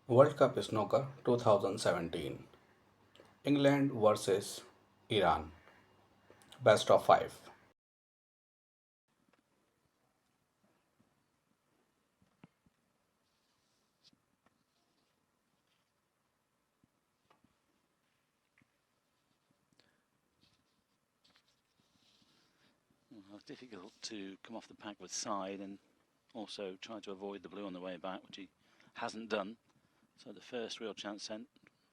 World Cup Snooker 2017. England versus Iran. Best of 5. Well, it's difficult to come off the pack with side and also try to avoid the blue on the way back, which he hasn't done. So the first real chance sent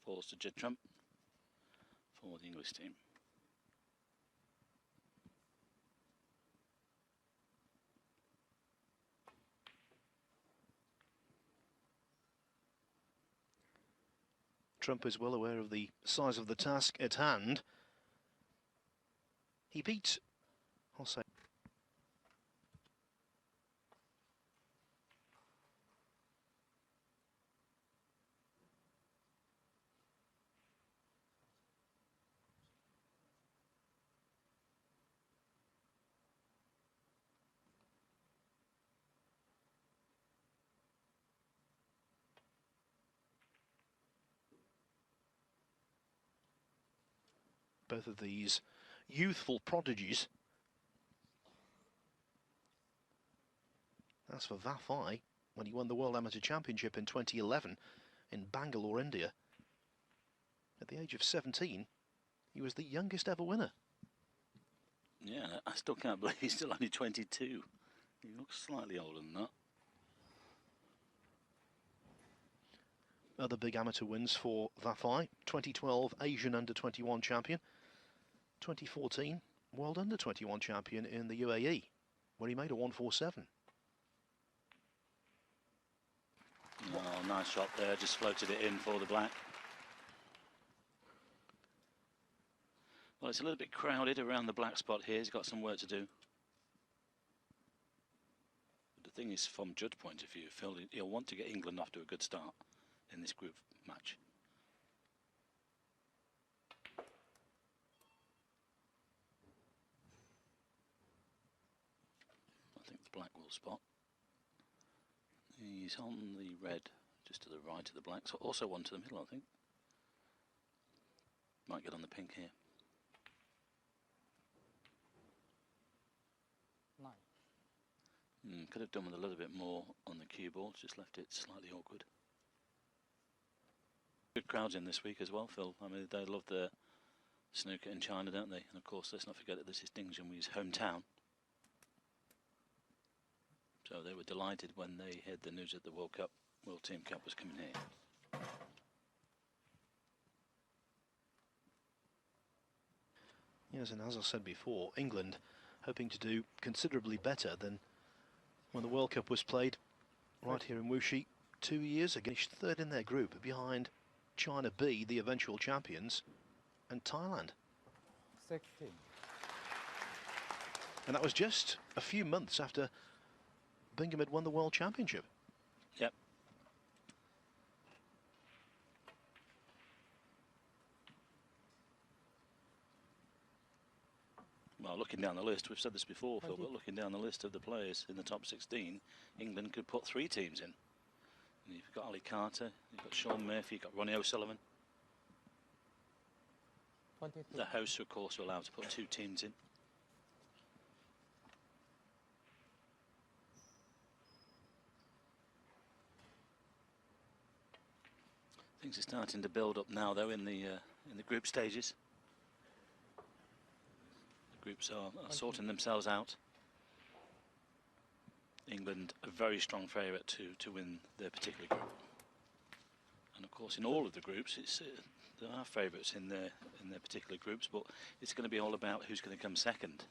falls to Judd Trump for the English team. Trump is well aware of the size of the task at hand. He beat Hossein. Both of these youthful prodigies. As for Vafaei, when he won the World Amateur Championship in 2011 in Bangalore, India, at the age of 17, he was the youngest ever winner. Yeah, I still can't believe he's still only 22. He looks slightly older than that. Other big amateur wins for Vafaei: 2012 Asian Under-21 champion, 2014 World Under-21 champion in the UAE, where he made a 147. Oh, nice shot there, just floated it in for the black. Well, it's a little bit crowded around the black spot here. He's got some work to do. But the thing is, from Judd's point of view, Phil, he'll want to get England off to a good start in this group match. I think the black will spot. He's on the red, just to the right of the black, so also one to the middle, I think. Might get on the pink here. Could have done with a little bit more on the cue ball, just left it slightly awkward. Good crowds in this week as well, Phil. I mean, they love the snooker in China, don't they? And of course, let's not forget that this is Ding Junhui's hometown. So they were delighted when they heard the news that the World Team Cup was coming here. Yes, and as I said before, England hoping to do considerably better than when the World Cup was played right here in Wuxi 2 years ago. Finished third in their group behind China B, the eventual champions, and Thailand. 16. And that was just a few months after Bingham had won the World Championship. Yep. Well, looking down the list, we've said this before, Phil, but looking down the list of the players in the top 16, England could put 3 teams in. And you've got Ali Carter, you've got Sean Murphy, you've got Ronnie O'Sullivan. 22. The hosts, of course, are allowed to put 2 teams in. Things are starting to build up now, though, in the group stages. The groups are sorting themselves out. England a very strong favourite to win their particular group. And of course, in all of the groups, there are favourites in their particular groups, but it's going to be all about who's going to come second.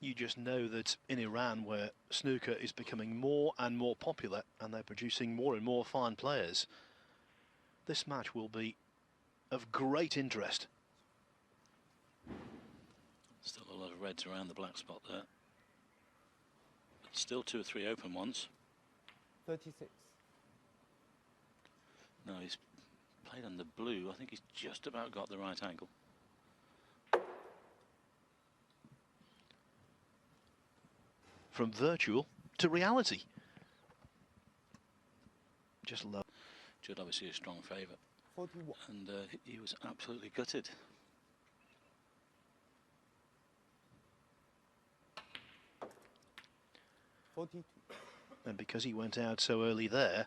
You just know that in Iran, where snooker is becoming more and more popular and they're producing more and more fine players, this match will be of great interest. Still a lot of reds around the black spot there. But still 2 or 3 open ones. 36. No, he's played on the blue. I think he's just about got the right angle. From virtual to reality. Just low. Judd obviously a strong favourite. 41. And he was absolutely gutted. And because he went out so early there,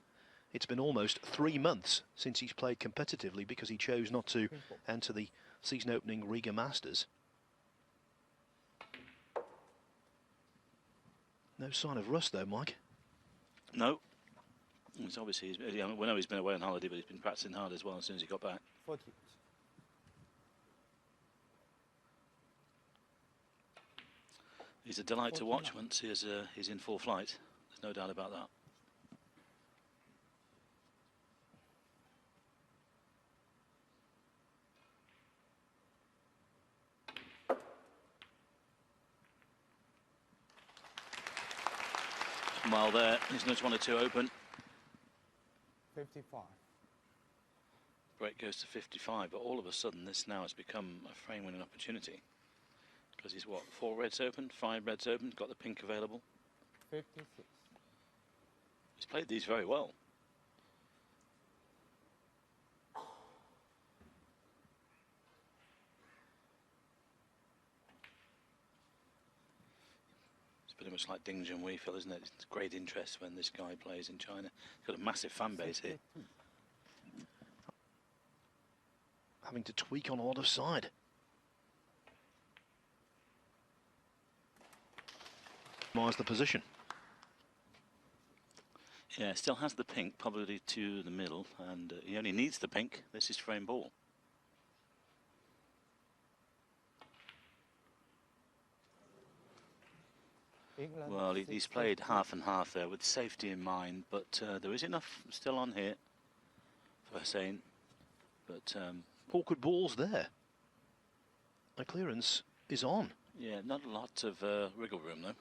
it's been almost 3 months since he's played competitively because he chose not to enter the season opening Riga Masters. No sign of rust though, Mike. No. It's obviously, we know he's been away on holiday, but he's been practicing hard as well as soon as he got back. 40. He's a delight to watch once he's in full flight. There's no doubt about that. While there, he's nudged 1 or 2 open. 55. Break goes to 55, but all of a sudden this now has become a frame winning opportunity. Because he's what, 4 reds open, 5 reds open, got the pink available. 56. He's played these very well. It's pretty much like Ding Junhui, Phil, isn't it? It's great interest when this guy plays in China. He's got a massive fan base here. Having to tweak on a lot of side. Mars the position. Yeah, still has the pink, probably to the middle, and he only needs the pink. This is frame ball. England Well, he's played half and half there with safety in mind, but there is enough still on here for Hossein. But Awkward balls there. The clearance is on. yeah, not a lot of wriggle room though,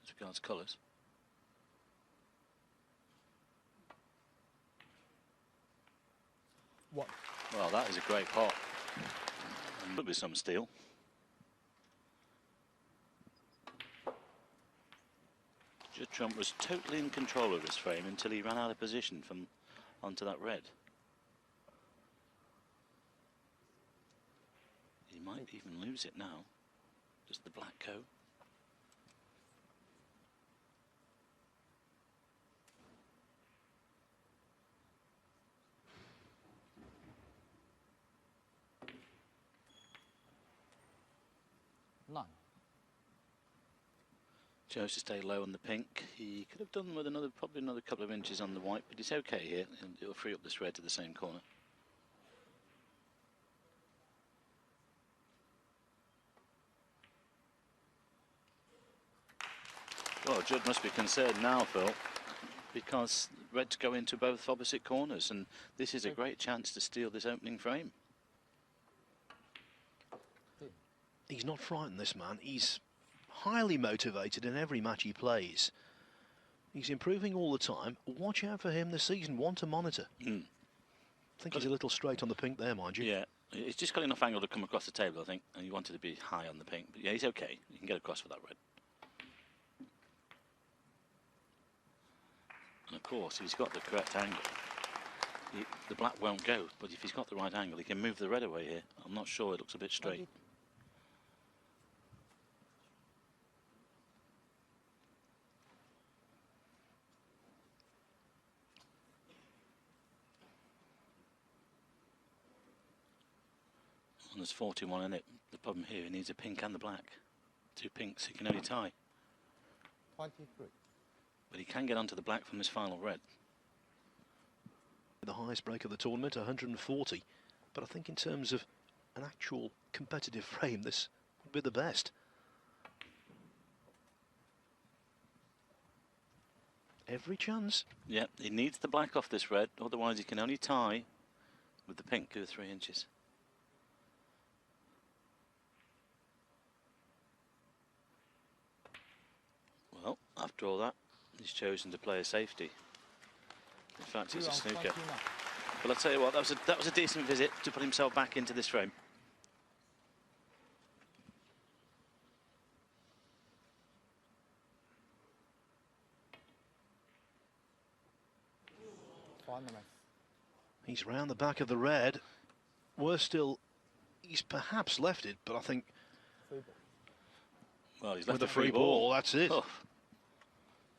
as regards colours. What? Well, that is a great pot. Could be some steel. Judd Trump was totally in control of his frame until he ran out of position from onto that red. He might even lose it now. Does the black go? None. Chose to stay low on the pink. He could have done with probably another couple of inches on the white, but it's okay here. It'll free up this red to the same corner. Well, Judd must be concerned now, Phil, because reds go into both opposite corners, and this is a great chance to steal this opening frame. He's not frightened, this man. He's highly motivated in every match he plays. He's improving all the time. Watch out for him this season. One to monitor. I think he's a little straight on the pink there, mind you. Yeah, he's just got enough angle to come across the table, I think, and he wanted to be high on the pink. But yeah, he's okay. He can get across with that red. And of course, he's got the correct angle. The black won't go, but if he's got the right angle, he can move the red away here. I'm not sure, it looks a bit straight. And there's 41 in it. The problem here, he needs a pink and the black. 2 pinks, he can only tie. 23. But he can get onto the black from this final red. The highest break of the tournament, 140. But I think in terms of an actual competitive frame, this would be the best. Every chance. Yeah, he needs the black off this red, otherwise he can only tie with the pink of 3 inches. Well, after all that, he's chosen to play a safety. In fact, it's a snooker. But I'll tell you what, that was a decent visit to put himself back into this frame. He's round the back of the red. Worse still, he's perhaps left it, but I think Well, he's left with a a free ball, that's it. Oh,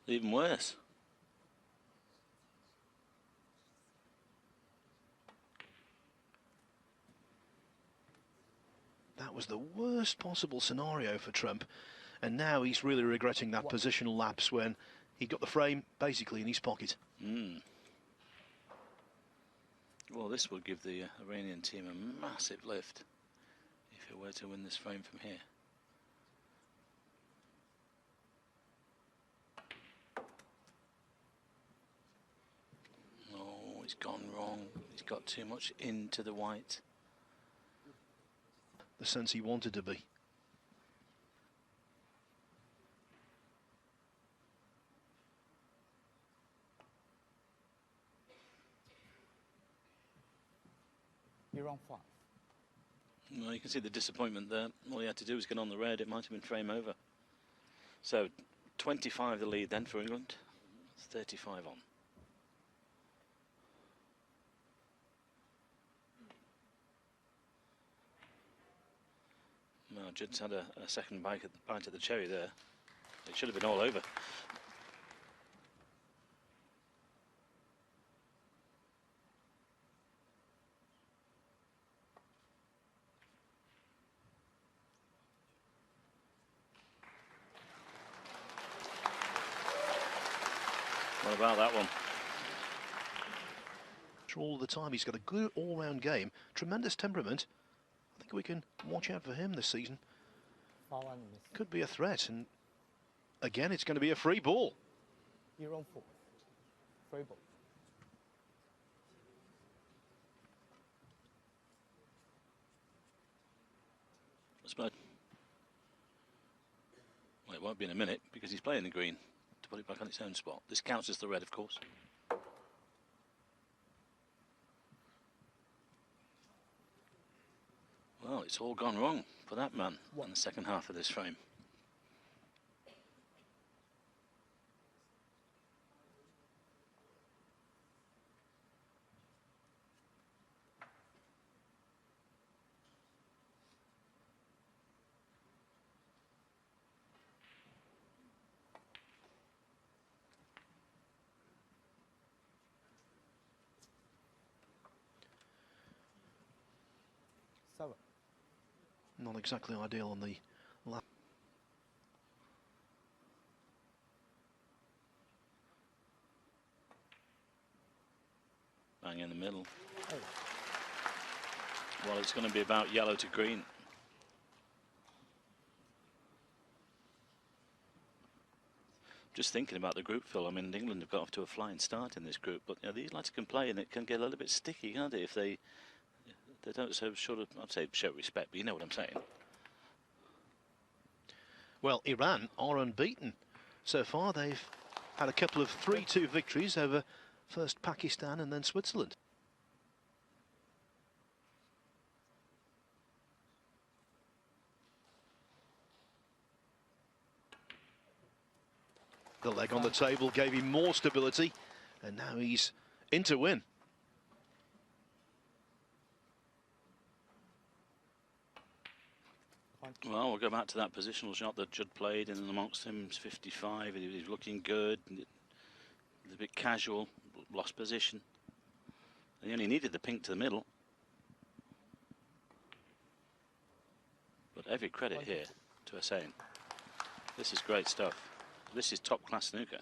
even worse. That was the worst possible scenario for Trump, and now he's really regretting that positional lapse when he got the frame basically in his pocket. Well, this will give the Iranian team a massive lift if it were to win this frame from here. Oh, he's gone wrong. He's got too much into the white. The sense he wanted to be. You're on 5. Well, you can see the disappointment there. All he had to do was get on the red. It might have been frame over. So 25 the lead then for England. 35 on. Well, Judd's had a second bite at the cherry there. It should have been all over. What about that one? All the time, he's got a good all-round game, tremendous temperament. I think we can watch out for him this season. Could be a threat, and again, it's going to be a free ball. You're on 4. Free ball. Well, it won't be in a minute because he's playing the green to put it back on its own spot. This counts as the red, of course. Well, it's all gone wrong for that man in the second half of this frame. Not exactly ideal on the lap. Bang in the middle. Well, it's going to be about yellow to green. Just thinking about the group, Phil. I mean, England have got off to a flying start in this group, but you know, these lads can play, and it can get a little bit sticky, can't it? If they don't I'd say show respect, but you know what I'm saying. Well, Iran are unbeaten so far. They've had a couple of 3-2 victories over first Pakistan and then Switzerland. The leg on the table gave him more stability, and now he's in to win. Well, we'll go back to that positional shot that Judd played, and amongst him, 55. He was looking good. A bit casual, lost position. He only needed the pink to the middle. But every credit here to Hossein. This is great stuff. This is top-class snooker.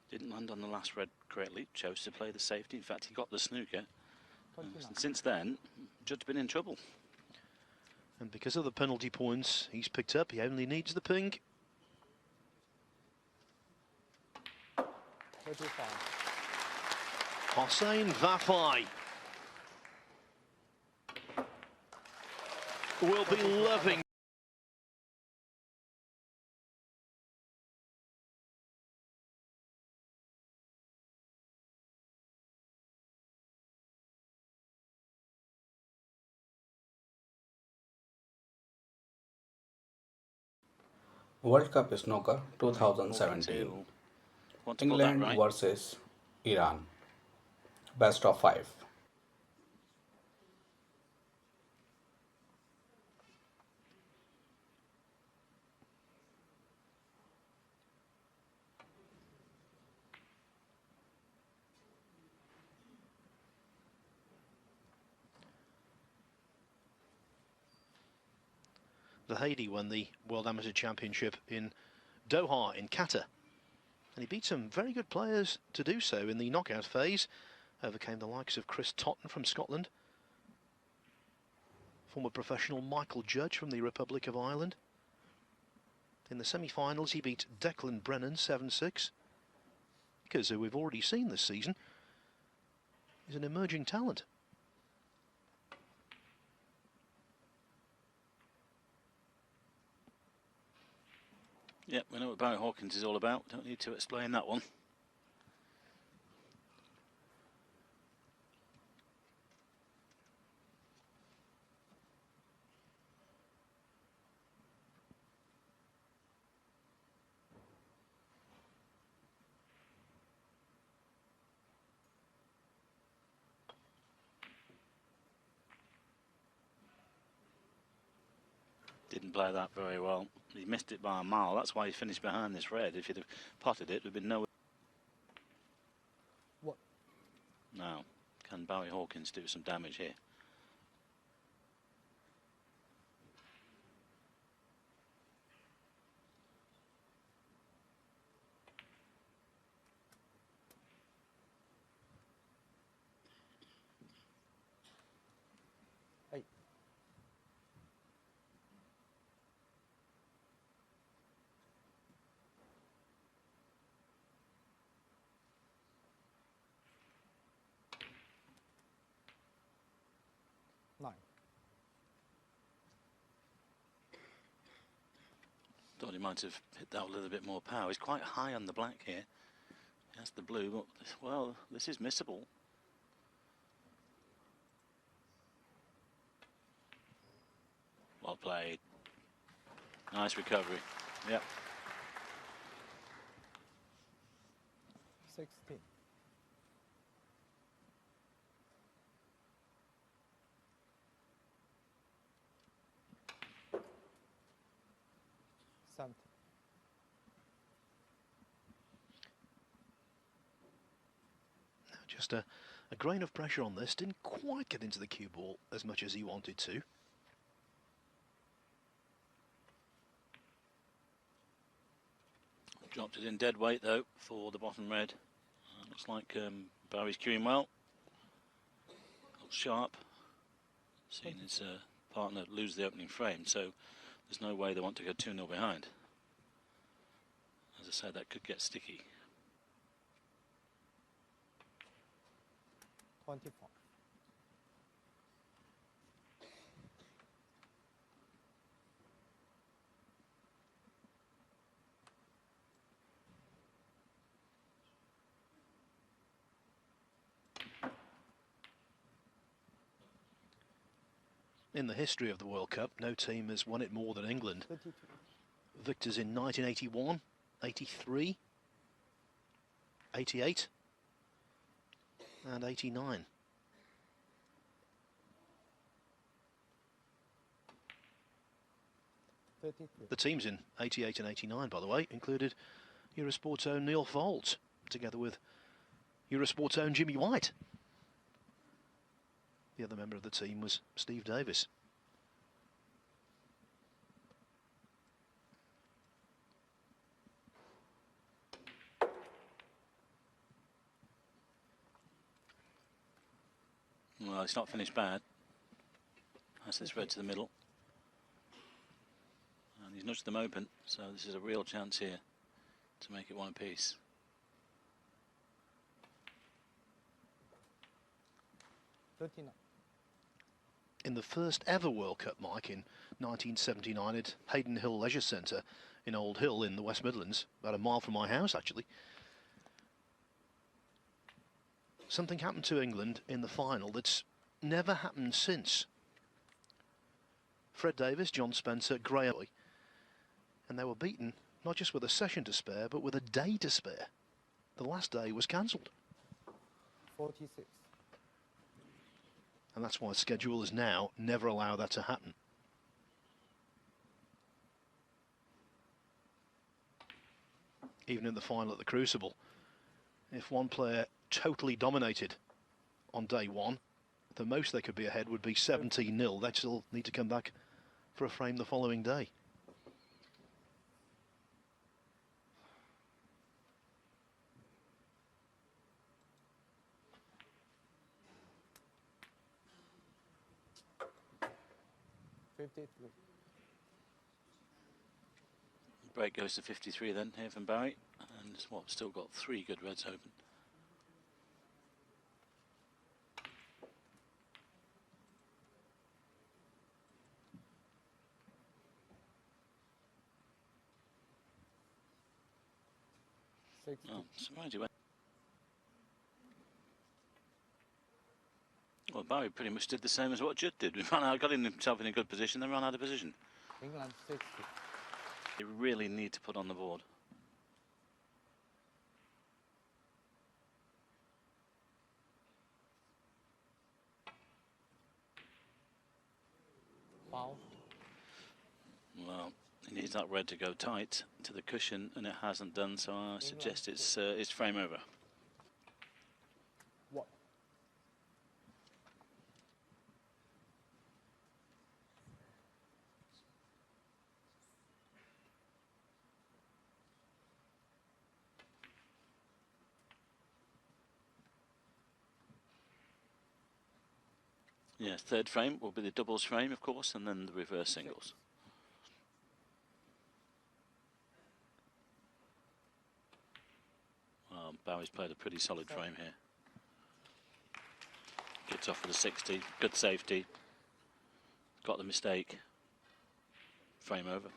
Didn't land on the last red correctly, chose to play the safety. In fact, he got the snooker. And since then, Judd's been in trouble. And because of the penalty points he's picked up, he only needs the pink. 35. Hossein Vafaei will be loving World Cup Snooker Hawkins here 2017. will want to put that England right. versus Iran. Best of 5. Vahedi won the World Amateur Championship in Doha in Qatar, and he beat some very good players to do so in the knockout phase. Overcame the likes of Chris Totten from Scotland, former professional Michael Judd from the Republic of Ireland. In the semi-finals he beat Declan Brennan 7-6, because who we've already seen this season is an emerging talent. Yep, we know what Barry Hawkins is all about. Don't need to explain that one. Didn't play that very well. He missed it by a mile. That's why he finished behind this red. If he'd have potted it, there'd been no. What? Now, can Barry Hawkins do some damage here? Eight. Nine. Thought he might have hit that with a little bit more power. He's quite high on the black here. That's the blue, but, well, this is missable. Well played. Nice recovery. Yep. 16. Seventeen. Just a grain of pressure on this. Didn't quite get into the cue ball as much as he wanted to. Dropped it in dead weight though for the bottom red. Looks like Barry's queuing well. Looks sharp. Seeing his partner lose the opening frame, so there's no way they want to go 2-0 behind. As I said, that could get sticky. 24. In the history of the World Cup, no team has won it more than England. 32. Victors in 1981, 83, 88 and 89. The teams in 88 and 89, by the way, included Eurosport's own Neil Foulds, together with Eurosport's own Jimmy White. The other member of the team was Steve Davis. Well, it's not finished bad. That's this red to the middle. And he's nudged them open, so this is a real chance here to make it one apiece. In the first ever World Cup, Mike, in 1979 at Hayden Hill Leisure Centre in Old Hill in the West Midlands, about a mile from my house actually, something happened to England in the final that's never happened since. Fred Davis, John Spencer, Graham And they were beaten not just with a session to spare, but with a day to spare. The last day was cancelled. 46. And that's why schedulers now never allow that to happen. Even in the final at the Crucible, if one player totally dominated on day one, the most they could be ahead would be 17-0. They'd still need to come back for a frame the following day. Break goes to 53 then here from Barry, and what, still got 3 good reds open. Oh, surprised he went. Well, Barry pretty much did the same as what Judd did. We ran out, got himself in a good position, then ran out of position. England 60. They really need to put on the board. Foul. Well, he needs that red to go tight to the cushion, and it hasn't done, so I suggest it's frame over. What? Yes, third frame will be the doubles frame, of course, and then the reverse singles. Barry's played a pretty solid frame here. Gets off with a 60, good safety. Got the mistake. Frame over.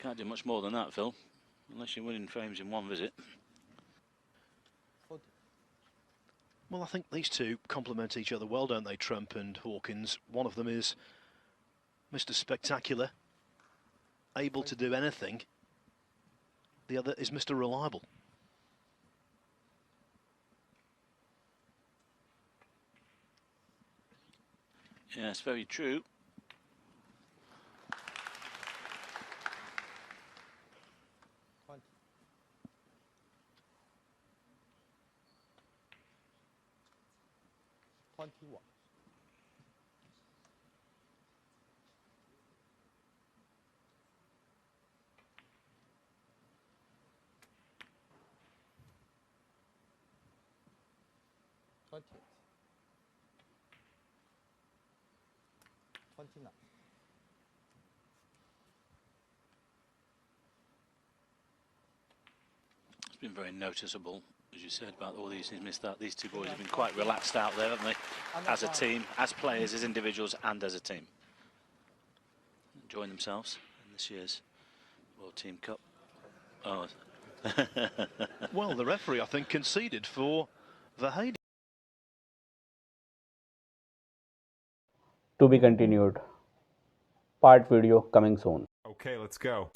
Can't do much more than that, Phil, unless you're winning frames in one visit. 40. Well, I think these two complement each other well, don't they, Trump and Hawkins? One of them is Mr. Spectacular, able to do anything. The other is Mr. Reliable. Yes, very true. 20. 21. Twenty. 29. It's been very noticeable, as you said, about all these. He's missed that. These two boys have been quite relaxed out there, haven't they? As a team, as players, as individuals, and as a team. Enjoying themselves in this year's World Team Cup. Oh. Well, the referee, I think, conceded for Vahedi. To be continued. Part video coming soon. Okay, let's go.